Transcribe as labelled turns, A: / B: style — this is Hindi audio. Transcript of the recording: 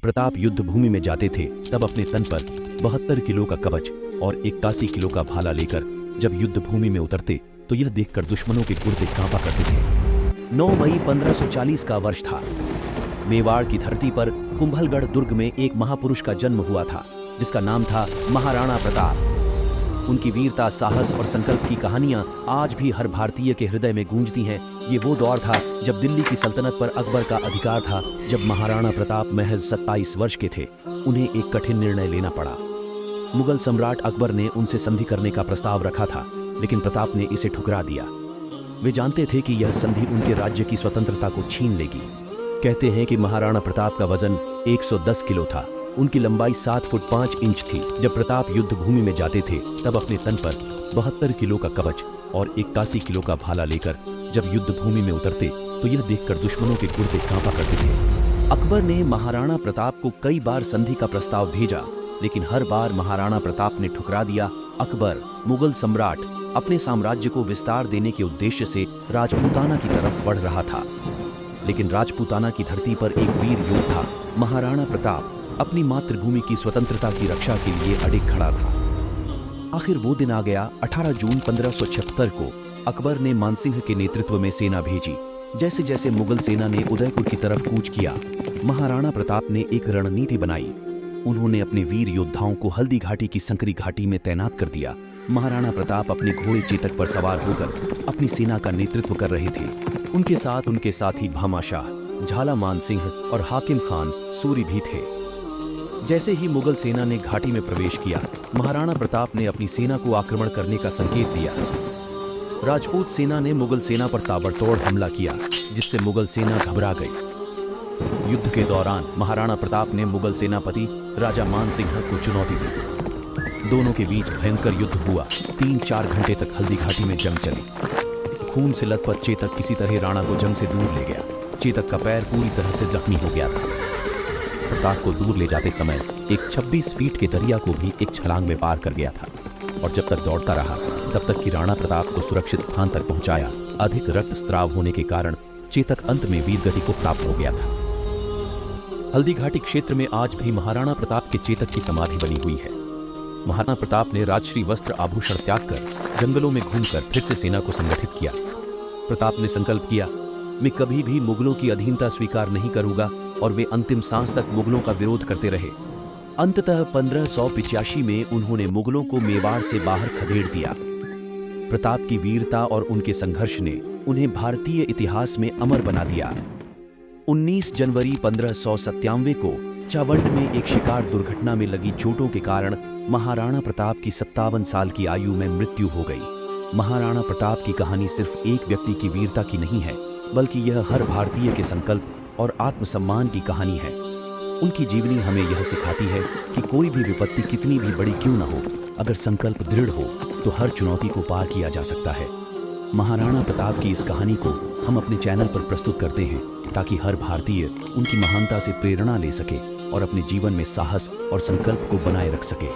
A: प्रताप युद्ध भूमि में जाते थे तब अपने तन पर 72 किलो का कवच और 81 किलो का भाला लेकर जब युद्ध भूमि में उतरते तो यह देखकर दुश्मनों के गुर्दे कांपा करते थे। 9 मई 1540 का वर्ष था। मेवाड़ की धरती पर कुंभलगढ़ दुर्ग में एक महापुरुष का जन्म हुआ था जिसका नाम था महाराणा प्रताप। उनकी वीरता, साहस और संकल्प की कहानियां आज भी हर भारतीय के हृदय में गूंजती हैं। ये वो दौर था जब दिल्ली की सल्तनत पर अकबर का अधिकार था। जब महाराणा प्रताप महज 27 वर्ष के थे उन्हें एक कठिन निर्णय लेना पड़ा। मुगल सम्राट अकबर ने उनसे संधि करने का प्रस्ताव रखा था, लेकिन प्रताप ने इसे ठुकरा दिया। वे जानते थे कि यह संधि उनके राज्य की स्वतंत्रता को छीन लेगी। कहते हैं कि महाराणा प्रताप का वजन 110 किलो था। उनकी लंबाई 7 फुट 5 इंच थी। जब प्रताप युद्ध भूमि में जाते थे तब अपने तन पर 72 किलो का कवच और 81 किलो का भाला लेकर जब युद्ध भूमि में उतरते तो यह देखकर दुश्मनों के गुर्दे कांपा करते थे। अकबर ने महाराणा प्रताप को कई बार संधि का प्रस्ताव भेजा, लेकिन हर बार महाराणा प्रताप ने ठुकरा दिया। अकबर, मुगल सम्राट, अपने साम्राज्य को विस्तार देने के उद्देश्य से राजपूताना की तरफ बढ़ रहा था, लेकिन राजपूताना की धरती पर एक वीर योद्धा महाराणा प्रताप अपनी मातृभूमि की स्वतंत्रता की रक्षा के लिए अडिग खड़ा था। आखिर वो दिन आ गया। 18 जून 1576 को अकबर ने मानसिंह के नेतृत्व में सेना भेजी। जैसे जैसे मुगल सेना ने उदयपुर की तरफ कूच किया, महाराणा प्रताप ने एक रणनीति बनाई। उन्होंने अपने वीर योद्धाओं को हल्दी घाटी की संकरी घाटी में तैनात कर दिया। महाराणा प्रताप अपने घोड़े चेतक पर सवार होकर अपनी सेना का नेतृत्व कर रहे थे। उनके साथ उनके साथी भामाशाह, झाला मानसिंह और हाकिम खान सूरी भी थे। जैसे ही मुगल सेना ने घाटी में प्रवेश किया, महाराणा प्रताप ने अपनी सेना को आक्रमण करने का संकेत दिया। राजपूत सेना ने मुगल सेना पर ताबड़तोड़ हमला किया, जिससे मुगल सेना घबरा गई। युद्ध के दौरान महाराणा प्रताप ने मुगल सेनापति राजा मानसिंह को चुनौती दी। दोनों के बीच भयंकर युद्ध हुआ। 3-4 घंटे तक हल्दी घाटी में जंग चली। खून से लथपथ चेतक किसी तरह राणा को जंग से दूर ले गया। चेतक का पैर पूरी तरह से जख्मी हो गया था। प्रताप को दूर ले जाते समय एक 26 फीट के दरिया को भी एक छलांग में पार कर गया था, और जब तक दौड़ता रहा तब तक कि राणा प्रताप को सुरक्षित स्थान तक पहुंचाया। अधिक रक्तस्राव होने के कारण चेतक अंत में वीरगति को प्राप्त हो गया था। हल्दी घाटी क्षेत्र में आज भी महाराणा प्रताप के चेतक की समाधि बनी हुई है। महाराणा प्रताप ने राजश्री वस्त्र आभूषण त्याग कर जंगलों में घूमकर फिर से सेना को संगठित किया। प्रताप ने संकल्प किया, मैं कभी भी मुगलों की अधीनता स्वीकार नहीं करूंगा, और वे अंतिम सांस तक मुगलों का विरोध करते रहे। अंततः 1585 में उन्होंने मुगलों को मेवाड़ से बाहर खदेड़ दिया। प्रताप की वीरता और उनके संघर्ष ने उन्हें भारतीय इतिहास में अमर बना दिया। 19 जनवरी 1597 को चावंड में एक शिकार दुर्घटना में लगी चोटों के कारण महाराणा प्रताप की 57 साल की आयु में मृत्यु हो गई। महाराणा प्रताप की कहानी सिर्फ एक व्यक्ति की वीरता की नहीं है, बल्कि यह हर भारतीय के संकल्प और आत्मसम्मान की कहानी है। उनकी जीवनी हमें यह सिखाती है कि कोई भी विपत्ति कितनी भी बड़ी क्यों न हो, अगर संकल्प दृढ़ हो तो हर चुनौती को पार किया जा सकता है। महाराणा प्रताप की इस कहानी को हम अपने चैनल पर प्रस्तुत करते हैं ताकि हर भारतीय उनकी महानता से प्रेरणा ले सके और अपने जीवन में साहस और संकल्प को बनाए रख सके।